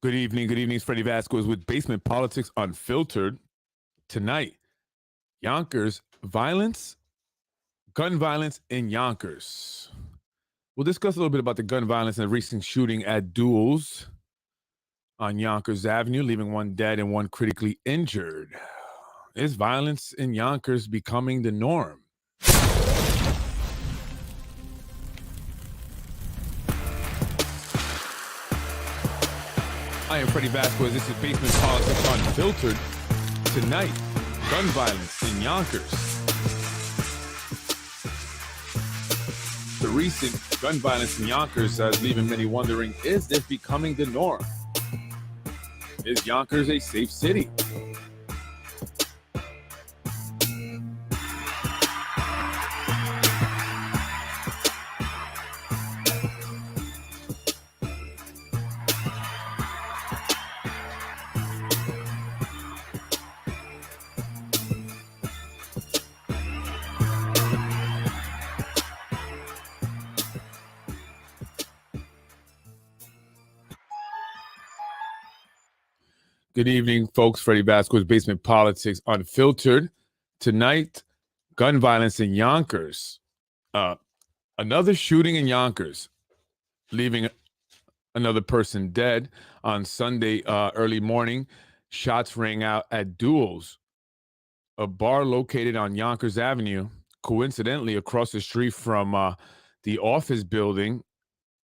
Good evening. Good evening. It's Freddie Vasquez with Basement Politics Unfiltered. Tonight, Yonkers violence, gun violence in Yonkers. We'll discuss a little bit about the gun violence and the recent shooting at Duels on Yonkers Avenue, leaving one dead and one critically injured. Is violence in Yonkers becoming the norm? I am Freddie Vasquez. This is Basement Politics Unfiltered. Tonight, gun violence in Yonkers. The recent gun violence in Yonkers has leaving many wondering, is this becoming the norm? Is Yonkers a safe city? Good evening, folks. Freddie Vasquez, Basement Politics Unfiltered. Tonight, gun violence in Yonkers. Another shooting in Yonkers, leaving another person dead on Sunday early morning. Shots rang out at Duels, a bar located on Yonkers Avenue, coincidentally across the street from the office building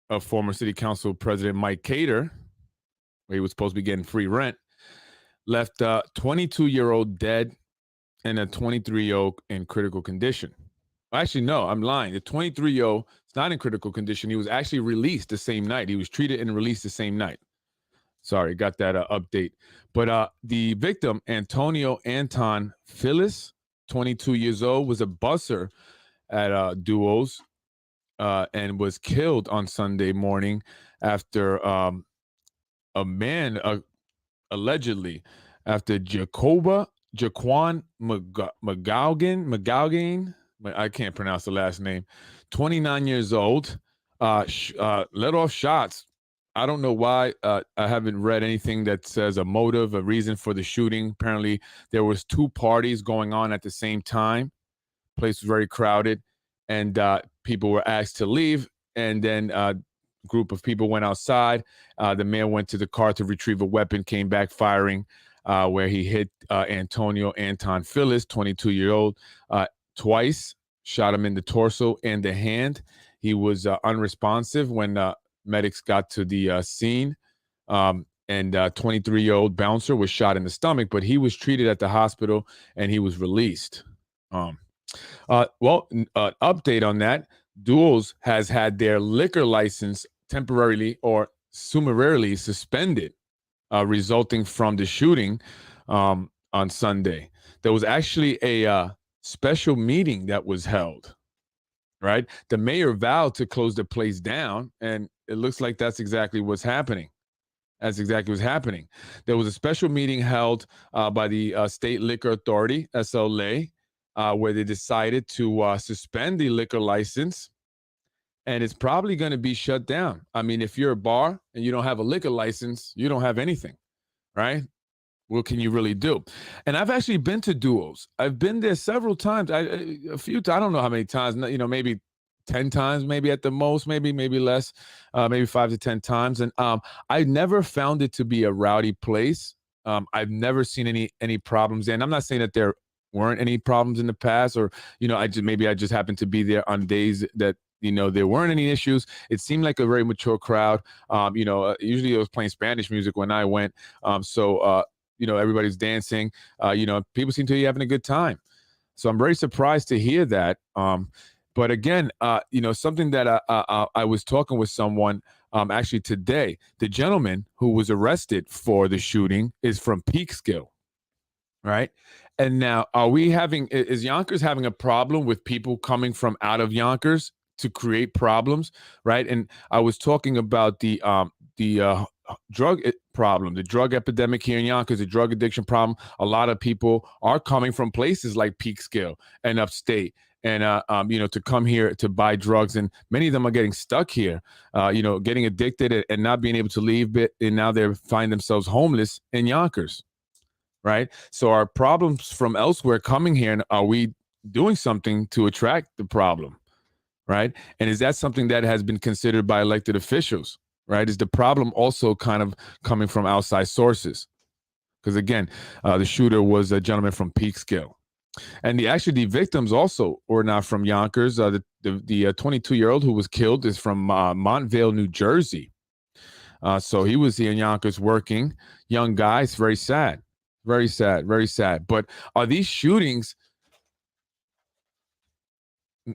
of former City Council President Mike Cater, where he was supposed to be getting free rent. Left a 22-year-old dead and a 23-year-old in critical condition. Actually, no, I'm lying. The 23-year-old is not in critical condition. He was actually released the same night. He was treated and released the same night. Sorry, got that update. But the victim, Antonio Anton Phyllis, 22 years old, was a busser at Duos and was killed on Sunday morning after a man allegedly after Jaquan McGaugan, I can't pronounce the last name, 29 years old, let off shots. I don't know why. I haven't read anything that says a motive, a reason for the shooting. Apparently, there was two parties going on at the same time. Place was very crowded, and people were asked to leave. And then group of people went outside. The man went to the car to retrieve a weapon, came back firing, where he hit Antonio Anton Phyllis, 22-year-old, twice, shot him in the torso and the hand. He was unresponsive when medics got to the scene. And 23-year-old bouncer was shot in the stomach, but he was treated at the hospital and he was released. Update on that. Duels has had their liquor license temporarily or summarily suspended, resulting from the shooting on Sunday. There was actually a special meeting that was held, right? The mayor vowed to close the place down, and it looks like that's exactly what's happening. That's exactly what's happening. There was a special meeting held by the State Liquor Authority, SLA, where they decided to suspend the liquor license, and it's probably going to be shut down. I mean, if you're a bar and you don't have a liquor license, you don't have anything, right? What can you really do? And I've actually been to Duos. I've been there several times. I don't know how many times, maybe 10 times, maybe at the most, maybe less, maybe 5 to 10 times. And I never found it to be a rowdy place. I've never seen any problems. And I'm not saying that there weren't any problems in the past, or I just happened to be there on days that there weren't any issues. It seemed like a very mature crowd. Usually it was playing Spanish music when I went. Everybody's dancing. People seem to be having a good time. So I'm very surprised to hear that. But again, something that I was talking with someone actually today. The gentleman who was arrested for the shooting is from Peekskill, right? And now, is Yonkers having a problem with people coming from out of Yonkers to create problems, right? And I was talking about the drug problem, the drug epidemic here in Yonkers, the drug addiction problem. A lot of people are coming from places like Peekskill and upstate and to come here to buy drugs, and many of them are getting stuck here, getting addicted and not being able to leave, and now they find themselves homeless in Yonkers, right? So are problems from elsewhere coming here, and are we doing something to attract the problem, right? And is that something that has been considered by elected officials, right? Is the problem also kind of coming from outside sources? Because again, the shooter was a gentleman from Peekskill. And the victims also were not from Yonkers. The 22-year-old who was killed is from Montvale, New Jersey. So he was here in Yonkers working. Young guy. It's very sad. Very sad. Very sad. But are these shootings,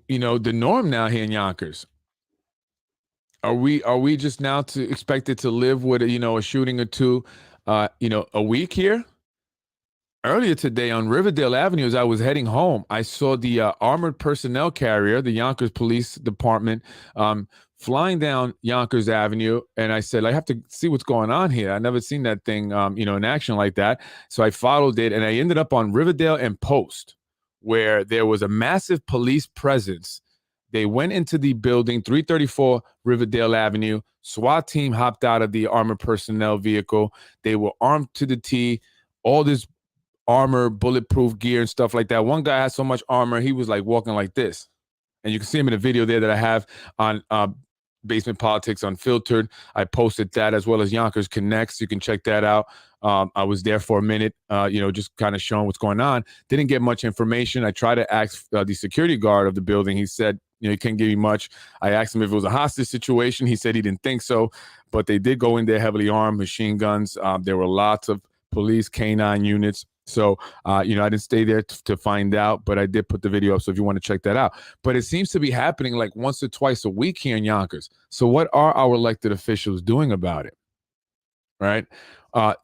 the norm now here in Yonkers? Are we just now expected to live with a shooting or two, a week here? Earlier today on Riverdale Avenue, as I was heading home, I saw the armored personnel carrier, the Yonkers Police Department, flying down Yonkers Avenue. And I said, I have to see what's going on here. I never seen that thing, in action like that. So I followed it, and I ended up on Riverdale and Post, where there was a massive police presence. They went into the building, 334 Riverdale Avenue. SWAT team hopped out of the armored personnel vehicle. They were armed to the T. All this armor, bulletproof gear and stuff like that. One guy had so much armor, he was like walking like this. And you can see him in a video there that I have on Basement Politics Unfiltered. I posted that, as well as Yonkers Connects. You can check that out. I was there for a minute, just kind of showing what's going on. Didn't get much information. I tried to ask the security guard of the building. He said, he couldn't give me much. I asked him if it was a hostage situation. He said he didn't think so, but they did go in there heavily armed, machine guns. There were lots of police canine units. So, I didn't stay there to find out, but I did put the video up. So if you want to check that out, but it seems to be happening like once or twice a week here in Yonkers. So what are our elected officials doing about it? Right. John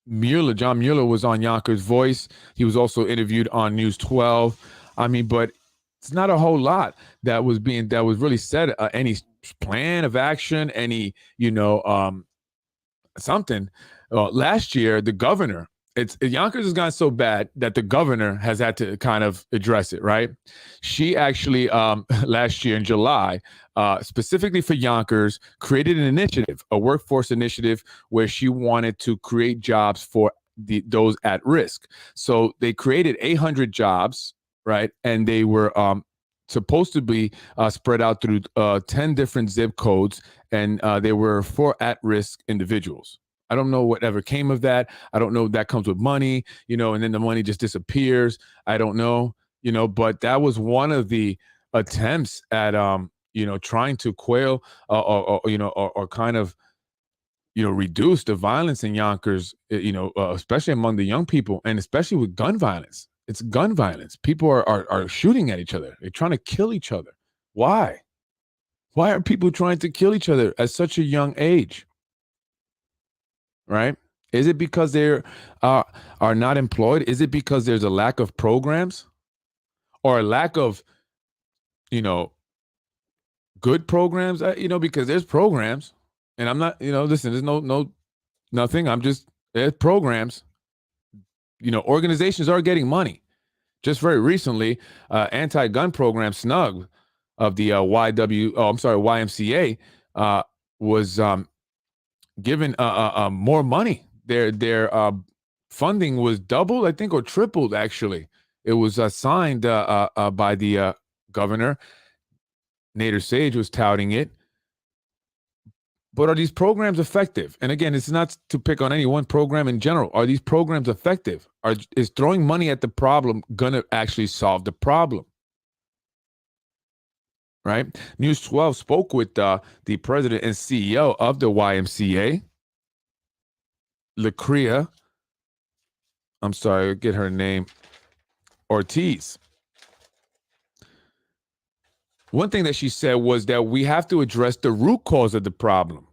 Mueller was on Yonkers Voice. He was also interviewed on News 12. But it's not a whole lot that was really said, any plan of action, any, something. Last year, the governor, Yonkers has gotten so bad that the governor has had to kind of address it, right? She actually, last year in July, specifically for Yonkers, created an initiative, a workforce initiative, where she wanted to create jobs for those at risk. So they created 800 jobs, right? And they were supposed to be spread out through 10 different zip codes, and they were for at-risk individuals. I don't know whatever came of that. I don't know if that comes with money, and then the money just disappears. I don't know, but that was one of the attempts at, trying to quail or kind of, reduce the violence in Yonkers, especially among the young people, and especially with gun violence. It's gun violence. People are shooting at each other. They're trying to kill each other. Why? Why are people trying to kill each other at such a young age? Right? Is it because they are not employed? Is it because there's a lack of programs, or a lack of, good programs? Because there's programs, and I'm not, listen, there's nothing. There's programs. Organizations are getting money. Just very recently, anti-gun program SNUG of the YMCA was given more money. Their funding was doubled, I think, or tripled. Actually, it was signed by the governor. Nader Sage was touting it. But are these programs effective? And again, it's not to pick on any one program in general. Are these programs effective? Is throwing money at the problem going to actually solve the problem? Right? News 12 spoke with the president and CEO of the YMCA, LaCria, I'm sorry, I'll get her name, Ortiz. One thing that she said was that we have to address the root cause of the problem.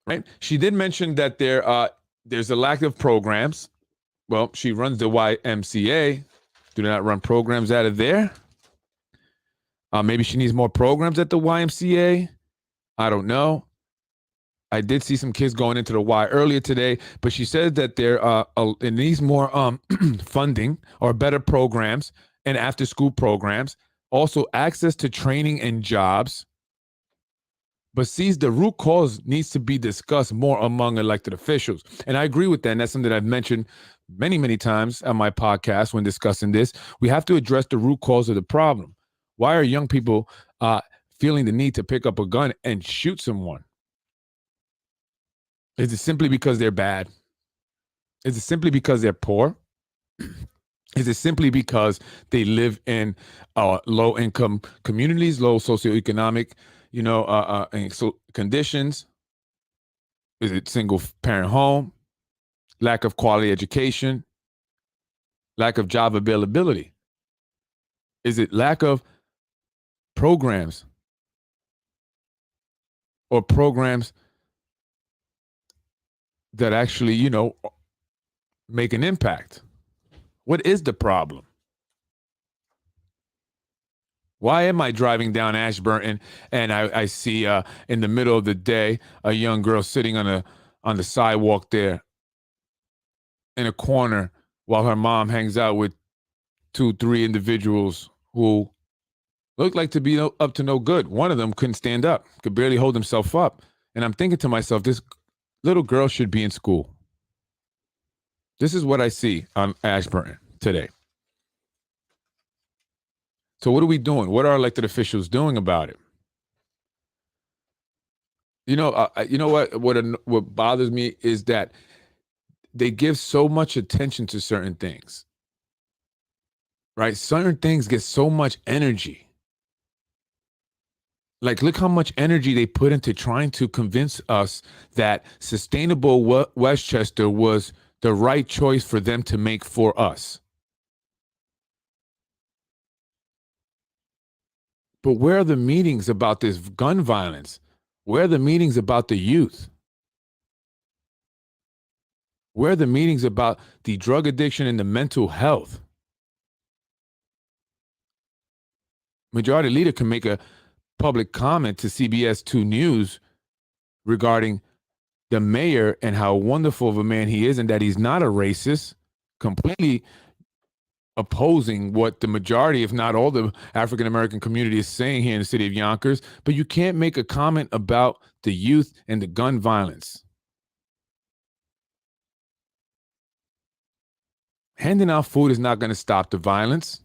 Right? She did mention that there's a lack of programs. Well, she runs the YMCA. Do they not run programs out of there? Maybe she needs more programs at the YMCA. I don't know. I did see some kids going into the Y earlier today, but she said that it needs more funding or better programs, and after school programs, also access to training and jobs, but sees the root cause needs to be discussed more among elected officials. And I agree with that. And that's something I've mentioned many, many times on my podcast when discussing this. We have to address the root cause of the problem. Why are young people feeling the need to pick up a gun and shoot someone? Is it simply because they're bad? Is it simply because they're poor? Is it simply because they live in low income communities, low socioeconomic, conditions? Is it single parent home, lack of quality education, lack of job availability? Is it lack of programs or programs that actually, make an impact? What is the problem? Why am I driving down Ashburton and I see in the middle of the day a young girl sitting on the sidewalk there in a corner while her mom hangs out with 2, 3 individuals who look like to be up to no good? One of them couldn't stand up, could barely hold himself up. And I'm thinking to myself, this little girl should be in school. This is what I see on Ashburton today. So what are we doing? What are elected officials doing about it? You know what bothers me is that they give so much attention to certain things, right? Certain things get so much energy. Like, look how much energy they put into trying to convince us that sustainable Westchester was the right choice for them to make for us. But where are the meetings about this gun violence? Where are the meetings about the youth? Where are the meetings about the drug addiction and the mental health? Majority Leader can make a public comment to CBS 2 News regarding the mayor and how wonderful of a man he is and that he's not a racist, completely opposing what the majority, if not all, the African American community is saying here in the city of Yonkers. But you can't make a comment about the youth and the gun violence. Handing out food is not going to stop the violence.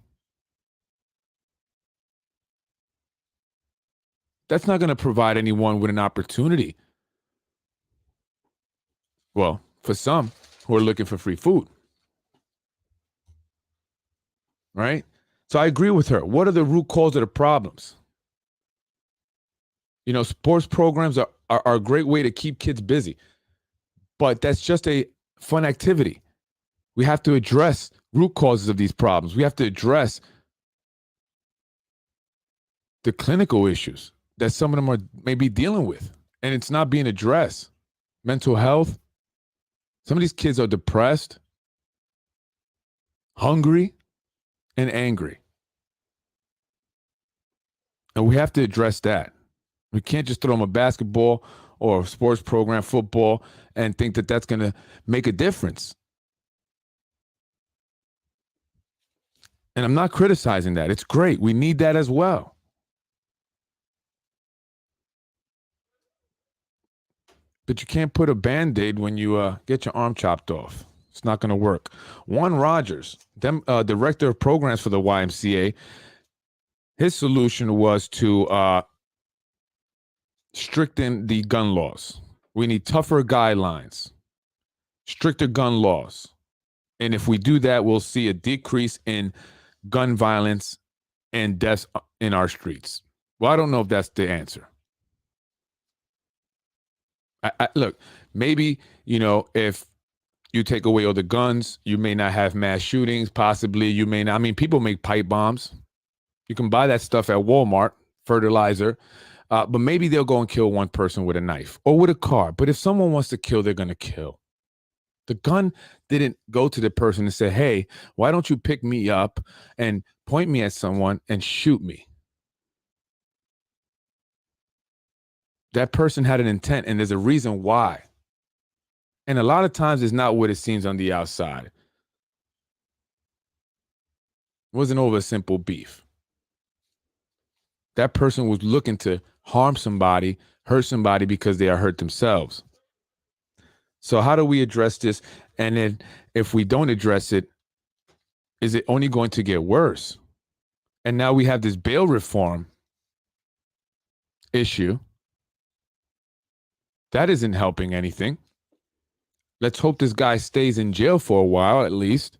That's not going to provide anyone with an opportunity. Well, for some who are looking for free food. Right? So I agree with her. What are the root cause of the problems? Sports programs are a great way to keep kids busy, but that's just a fun activity. We have to address root causes of these problems. We have to address the clinical issues that some of them are maybe dealing with, and it's not being addressed. Mental health. Some of these kids are depressed, hungry, and angry. And we have to address that. We can't just throw them a basketball or a sports program, football, and think that that's going to make a difference. And I'm not criticizing that. It's great. We need that as well. But you can't put a Band-Aid when you get your arm chopped off. It's not going to work. Juan Rogers, director of programs for the YMCA, his solution was to strengthen the gun laws. We need tougher guidelines, stricter gun laws. And if we do that, we'll see a decrease in gun violence and deaths in our streets. Well, I don't know if that's the answer. Look, maybe, if you take away all the guns, you may not have mass shootings. Possibly you may not. I mean, people make pipe bombs. You can buy that stuff at Walmart, fertilizer. But maybe they'll go and kill one person with a knife or with a car. But if someone wants to kill, they're going to kill. The gun didn't go to the person and say, hey, why don't you pick me up and point me at someone and shoot me? That person had an intent, and there's a reason why. And a lot of times it's not what it seems on the outside. It wasn't over a simple beef. That person was looking to harm somebody, hurt somebody because they are hurt themselves. So how do we address this? And then if we don't address it, is it only going to get worse? And now we have this bail reform issue. That isn't helping anything. Let's hope this guy stays in jail for a while at least.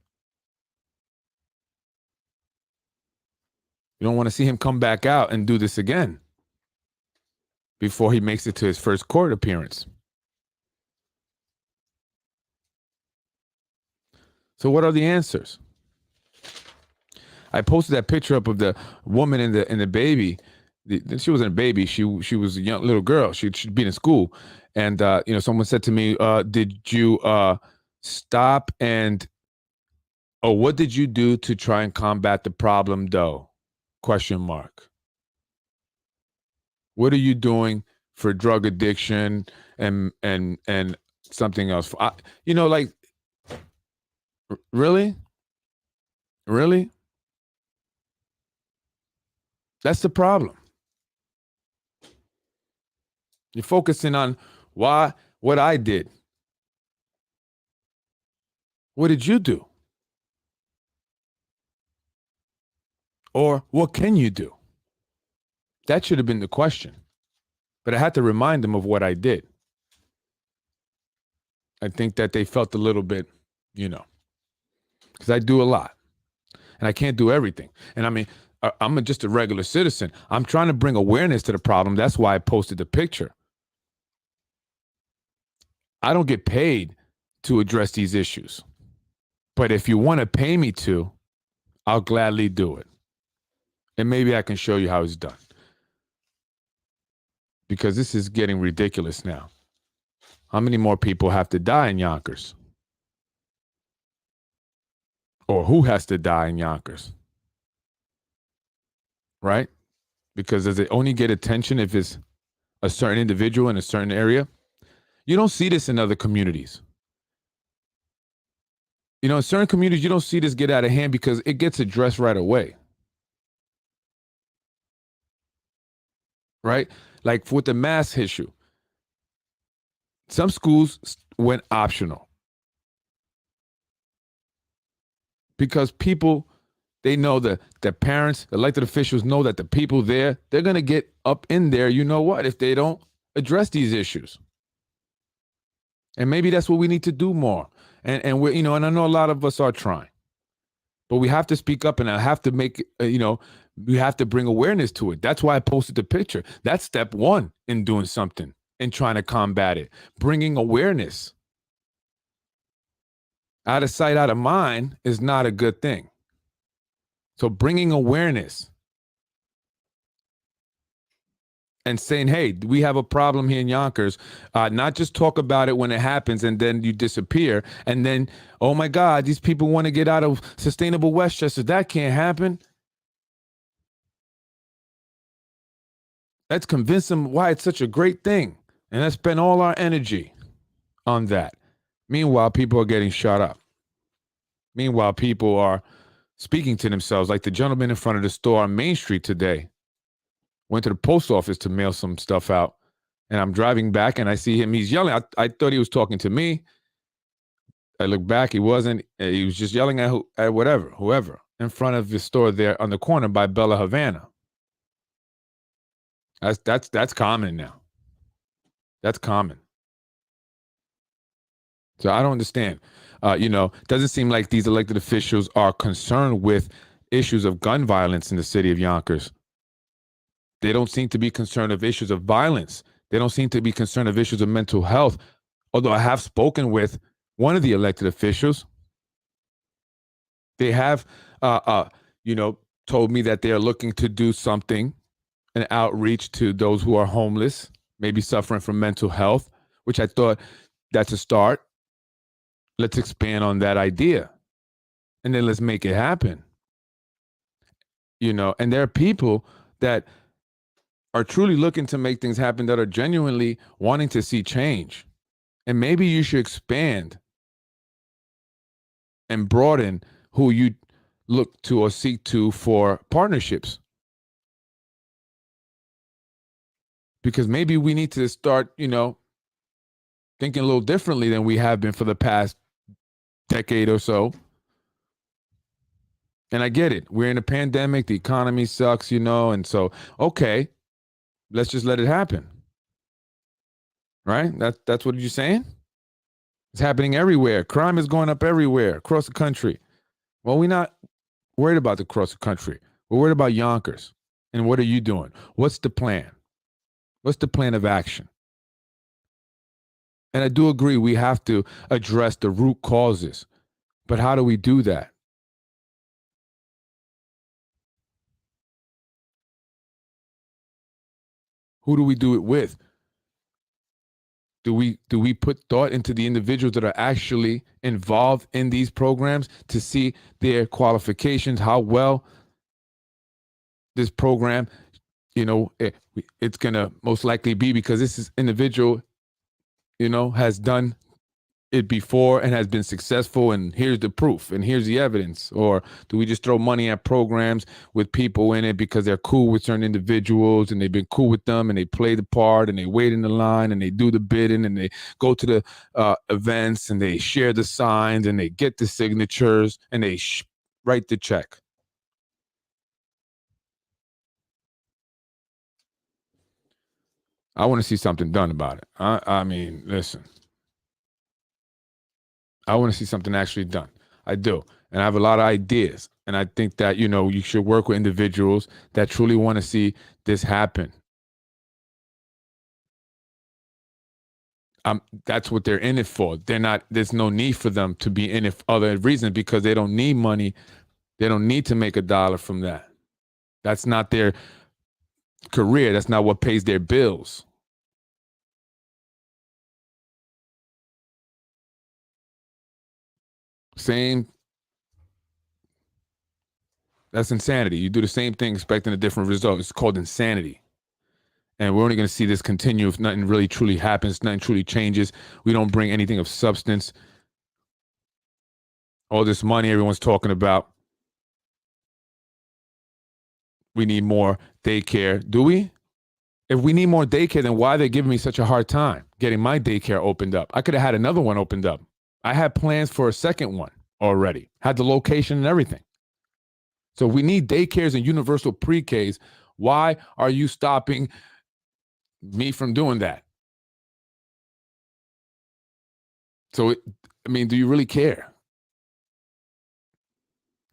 You don't want to see him come back out and do this again before he makes it to his first court appearance. So what are the answers? I posted that picture up of the woman and the baby. She wasn't a baby. She was a young little girl. She'd been in school, and someone said to me, "Did you stop and what did you do to try and combat the problem, though?" Question mark. What are you doing for drug addiction and something else? Really? That's the problem. You're focusing on what I did. What did you do? Or what can you do? That should have been the question. But I had to remind them of what I did. I think that they felt a little bit, because I do a lot. And I can't do everything. And I mean, I'm just a regular citizen. I'm trying to bring awareness to the problem. That's why I posted the picture. I don't get paid to address these issues. But if you want to pay me to, I'll gladly do it. And maybe I can show you how it's done. Because this is getting ridiculous now. How many more people have to die in Yonkers? Or who has to die in Yonkers? Right? Because does it only get attention if it's a certain individual in a certain area? You don't see this in other communities. In certain communities, you don't see this get out of hand because it gets addressed right away. Right? Like with the mask issue, some schools went optional because people, they know that the parents, elected officials know that the people there, they're going to get up in there, if they don't address these issues. And maybe that's what we need to do more. And we're, and I know a lot of us are trying, but we have to speak up, and I have to make, we have to bring awareness to it. That's why I posted the picture. That's step one in doing something and trying to combat it, bringing awareness. Out of sight, out of mind is not a good thing. So bringing awareness and saying, hey, we have a problem here in Yonkers, not just talk about it when it happens and then you disappear. And then, oh my God, these people want to get out of sustainable Westchester. That can't happen. Let's convince them why it's such a great thing. And let's spend all our energy on that. Meanwhile, people are getting shot up. Meanwhile, people are speaking to themselves, like the gentleman in front of the store on Main Street today. Went to the post office to mail some stuff out. And I'm driving back and I see him. He's yelling. I thought he was talking to me. I look back. He wasn't. He was just yelling at whoever in front of the store there on the corner by Bella Havana. That's common now. That's common. So I don't understand. Doesn't seem like these elected officials are concerned with issues of gun violence in the city of Yonkers. They don't seem to be concerned of issues of violence. They don't seem to be concerned of issues of mental health. Although I have spoken with one of the elected officials. They have, told me that they are looking to do something, an outreach to those who are homeless, maybe suffering from mental health, which I thought that's a start. Let's expand on that idea. And then let's make it happen. And there are people that are truly looking to make things happen, that are genuinely wanting to see change. And maybe you should expand and broaden who you look to or seek to for partnerships. Because maybe we need to start, thinking a little differently than we have been for the past decade or so. And I get it. We're in a pandemic. The economy sucks, and so, okay, let's just let it happen. Right? That's what you're saying? It's happening everywhere. Crime is going up everywhere across the country. Well, we're not worried about the across the country. We're worried about Yonkers. And what are you doing? What's the plan? What's the plan of action? And I do agree we have to address the root causes. But how do we do that? Who do we do it with? Do we put thought into the individuals that are actually involved in these programs to see their qualifications, how well this program, it's going to most likely be, because this individual, has done it before and has been successful, and here's the proof and here's the evidence? Or do we just throw money at programs with people in it because they're cool with certain individuals and they've been cool with them and they play the part and they wait in the line and they do the bidding and they go to the events and they share the signs and they get the signatures and they write the check? I want to see something done about it. I mean, listen, I want to see something actually done. I do. And I have a lot of ideas. And I think that, you should work with individuals that truly want to see this happen. That's what they're in it for. There's no need for them to be in it for other reasons, because they don't need money. They don't need to make a dollar from that. That's not their career. That's not what pays their bills. Same. That's insanity. You do the same thing expecting a different result. It's called insanity. And we're only going to see this continue if nothing really truly happens, nothing truly changes. We don't bring anything of substance. All this money everyone's talking about. We need more daycare. Do we? If we need more daycare, then why are they giving me such a hard time getting my daycare opened up? I could have had another one opened up. I had plans for a second one already, had the location and everything. So we need daycares and universal pre-Ks. Why are you stopping me from doing that? So, do you really care?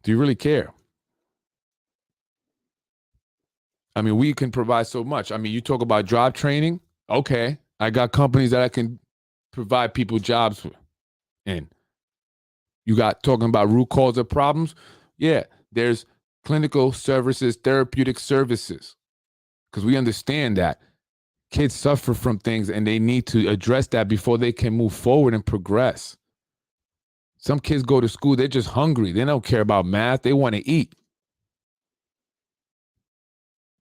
Do you really care? We can provide so much. You talk about job training. Okay, I got companies that I can provide people jobs in. You got talking about root cause of problems. Yeah, there's clinical services, therapeutic services, because we understand that kids suffer from things and they need to address that before they can move forward and progress. Some kids go to school, they're just hungry. They don't care about math. They want to eat.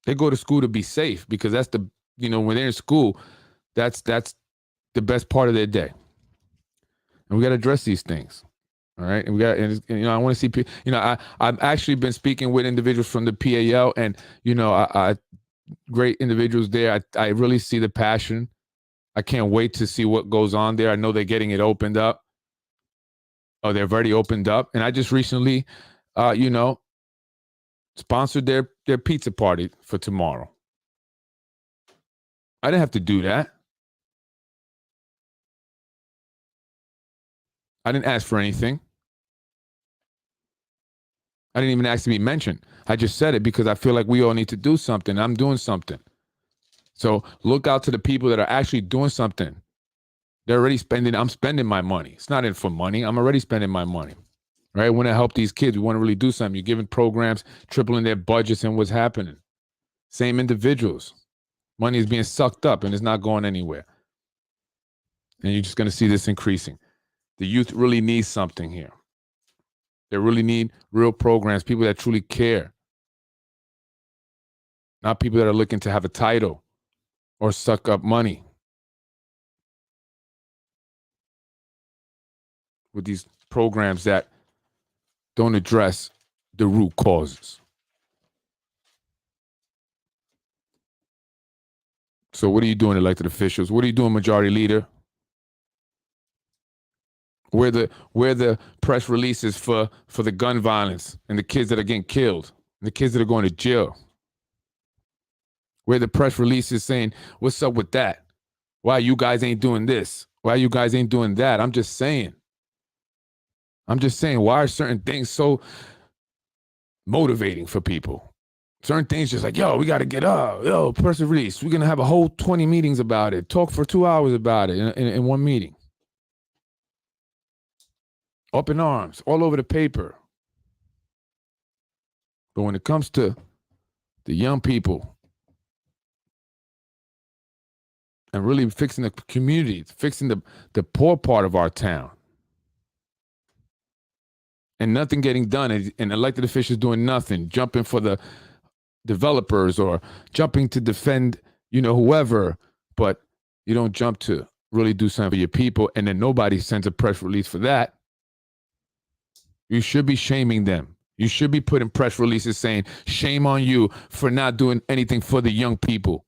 They go to school to be safe, because that's when they're in school, that's the best part of their day. And we got to address these things. All right. And I want to see, I've actually been speaking with individuals from the PAL, and, I great individuals there. I really see the passion. I can't wait to see what goes on there. I know they're getting it opened up. Oh, they've already opened up. And I just recently, sponsored their pizza party for tomorrow. I didn't have to do that. I didn't ask for anything. I didn't even ask to be mentioned. I just said it because I feel like we all need to do something. I'm doing something. So look out to the people that are actually doing something. They're already spending. I'm spending my money. It's not in for money. I'm already spending my money. Right? We want to help these kids. We want to really do something. You're giving programs, tripling their budgets, and what's happening? Same individuals. Money is being sucked up and it's not going anywhere. And you're just going to see this increasing. The youth really need something here. They really need real programs, people that truly care. Not people that are looking to have a title or suck up money with these programs that don't address the root causes. So what are you doing, elected officials? What are you doing, majority leader? Where the press releases for the gun violence and the kids that are getting killed, and the kids that are going to jail? Where the press releases saying, what's up with that? Why you guys ain't doing this? Why you guys ain't doing that? I'm just saying, why are certain things so motivating for people? Certain things just like, yo, we got to get up. Yo, press release. We're going to have a whole 20 meetings about it. Talk for 2 hours about it in one meeting. Up in arms, all over the paper. But when it comes to the young people and really fixing the community, fixing the poor part of our town, and nothing getting done, and elected officials doing nothing, jumping for the developers or jumping to defend, whoever, but you don't jump to really do something for your people, and then nobody sends a press release for that. You should be shaming them. You should be putting press releases saying, shame on you for not doing anything for the young people,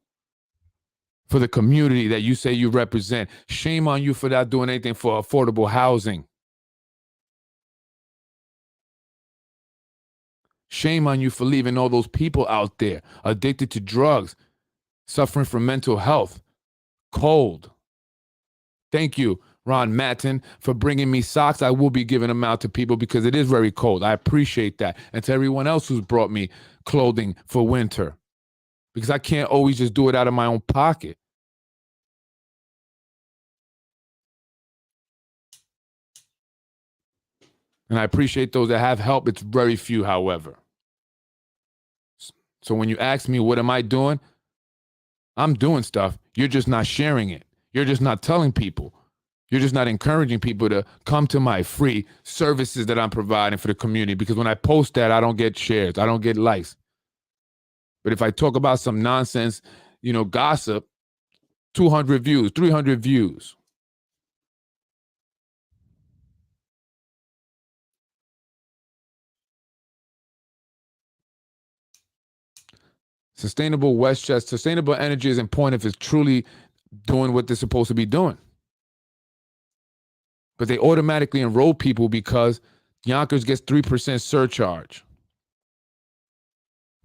for the community that you say you represent. Shame on you for not doing anything for affordable housing. Shame on you for leaving all those people out there addicted to drugs, suffering from mental health, cold. Thank you, Ron Matton, for bringing me socks. I will be giving them out to people because it is very cold. I appreciate that. And to everyone else who's brought me clothing for winter, because I can't always just do it out of my own pocket. And I appreciate those that have help. It's very few, however. So when you ask me, what am I doing? I'm doing stuff. You're just not sharing it. You're just not telling people. You're just not encouraging people to come to my free services that I'm providing for the community. Because when I post that, I don't get shares. I don't get likes. But if I talk about some nonsense, gossip, 200 views, 300 views. Sustainable energy is important if it's truly doing what they're supposed to be doing. But they automatically enroll people because Yonkers gets 3% surcharge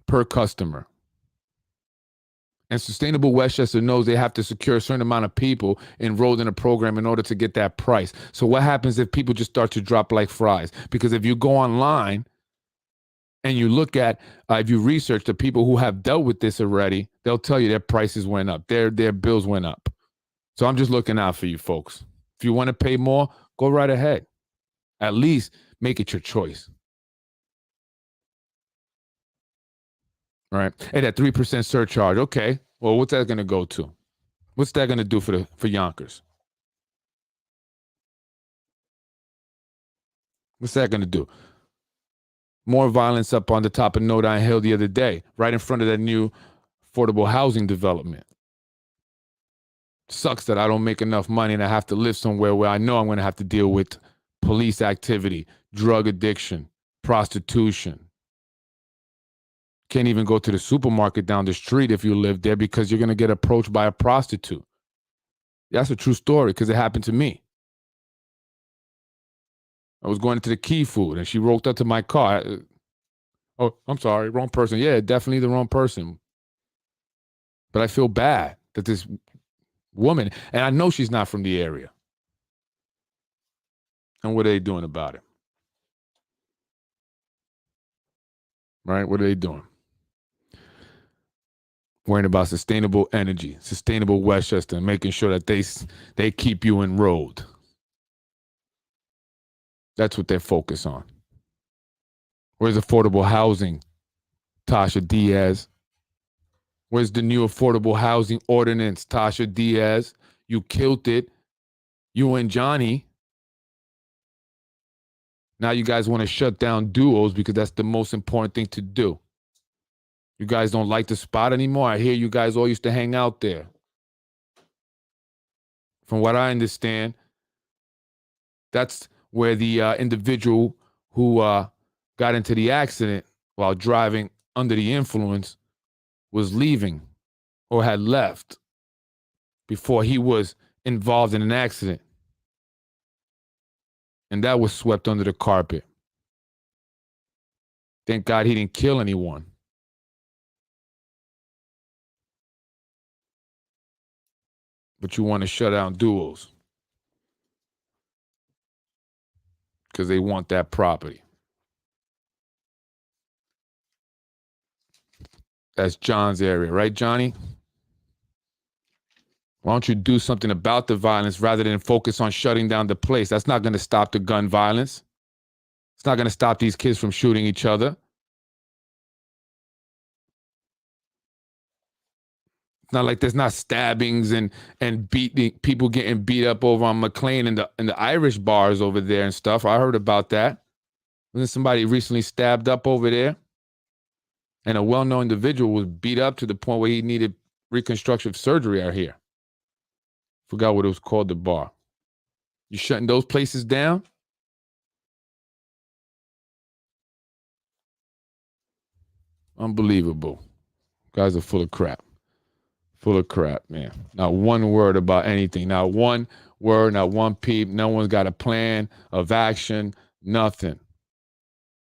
per customer. And Sustainable Westchester knows they have to secure a certain amount of people enrolled in a program in order to get that price. So what happens if people just start to drop like flies? Because if you go online and you look at, if you research the people who have dealt with this already, they'll tell you their prices went up, their bills went up. So I'm just looking out for you folks. If you want to pay more, go right ahead. At least make it your choice. All right. And that 3% surcharge. Okay. Well, what's that going to go to? What's that going to do for Yonkers? What's that going to do? More violence up on the top of Nodine Hill the other day, right in front of that new affordable housing development. Sucks that I don't make enough money and I have to live somewhere where I know I'm going to have to deal with police activity, drug addiction, prostitution. Can't even go to the supermarket down the street if you live there because you're going to get approached by a prostitute. That's a true story because it happened to me. I was going into the Key Food and she rolled up to my car. Oh, I'm sorry, wrong person. Yeah, definitely the wrong person. But I feel bad that this woman, and I know she's not from the area. And what are they doing about it? Right? What are they doing? Worrying about sustainable energy, sustainable Westchester, and making sure that they keep you enrolled. That's what they're focused on. Where's affordable housing, Tasha Diaz? Where's the new affordable housing ordinance, Tasha Diaz? You killed it. You and Johnny. Now you guys want to shut down duos because that's the most important thing to do. You guys don't like the spot anymore? I hear you guys all used to hang out there. From what I understand, that's where the individual who got into the accident while driving under the influence was leaving or had left before he was involved in an accident. And that was swept under the carpet. Thank God he didn't kill anyone. But you want to shut down duels because they want that property. That's John's area, right, Johnny? Why don't you do something about the violence rather than focus on shutting down the place? That's not going to stop the gun violence. It's not going to stop these kids from shooting each other. It's not like there's not stabbings and people getting beat up over on McLean and the Irish bars over there and stuff. I heard about that. Wasn't somebody recently stabbed up over there? And a well-known individual was beat up to the point where he needed reconstructive surgery out here. Forgot what it was called, the bar. You shutting those places down? Unbelievable. Guys are full of crap. Full of crap, man. Not one word about anything. Not one word, not one peep. No one's got a plan of action. Nothing.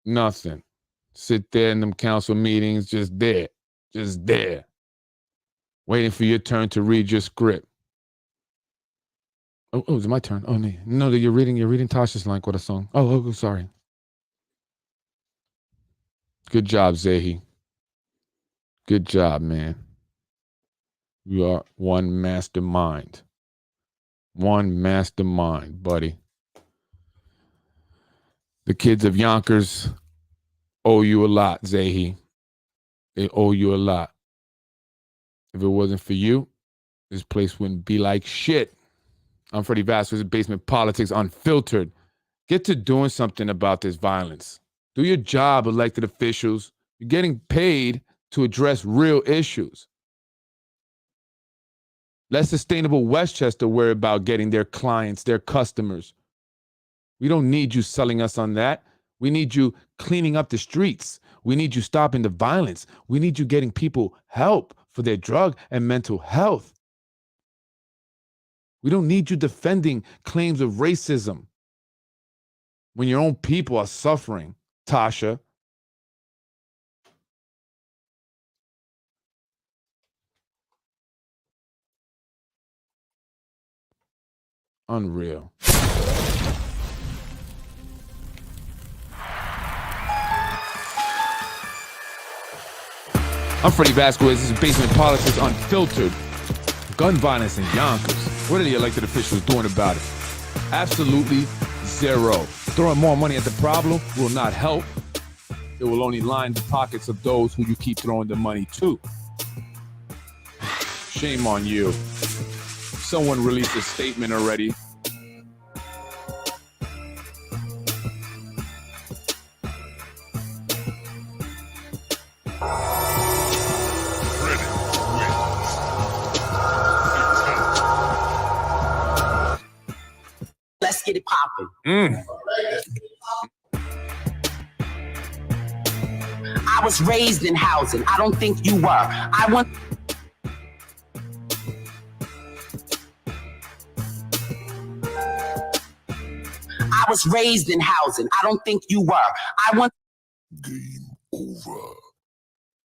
Nothing. Sit there in them council meetings, just there. Just there. Waiting for your turn to read your script. Oh, it's my turn. Oh, no, you're reading Tasha's line. What a song. Oh, sorry. Good job, Zahi. Good job, man. You are one mastermind. One mastermind, buddy. The kids of Yonkers owe you a lot, Zahi. They owe you a lot. If it wasn't for you, this place wouldn't be like shit. I'm Freddie Vasquez, Basement Politics Unfiltered. Get to doing something about this violence. Do your job, elected officials. You're getting paid to address real issues. Let Sustainable Westchester worry about getting their clients, their customers. We don't need you selling us on that. We need you cleaning up the streets. We need you stopping the violence. We need you getting people help for their drug and mental health. We don't need you defending claims of racism when your own people are suffering, Tasha. Unreal. I'm Freddie Vasquez. This is Basement Politics Unfiltered. Gun violence in Yonkers. What are the elected officials doing about it? Absolutely zero. Throwing more money at the problem will not help. It will only line the pockets of those who you keep throwing the money to. Shame on you. Someone released a statement already. Let's get it popping. I was raised in housing. I don't think you were. I was raised in housing. I don't think you were. Game over.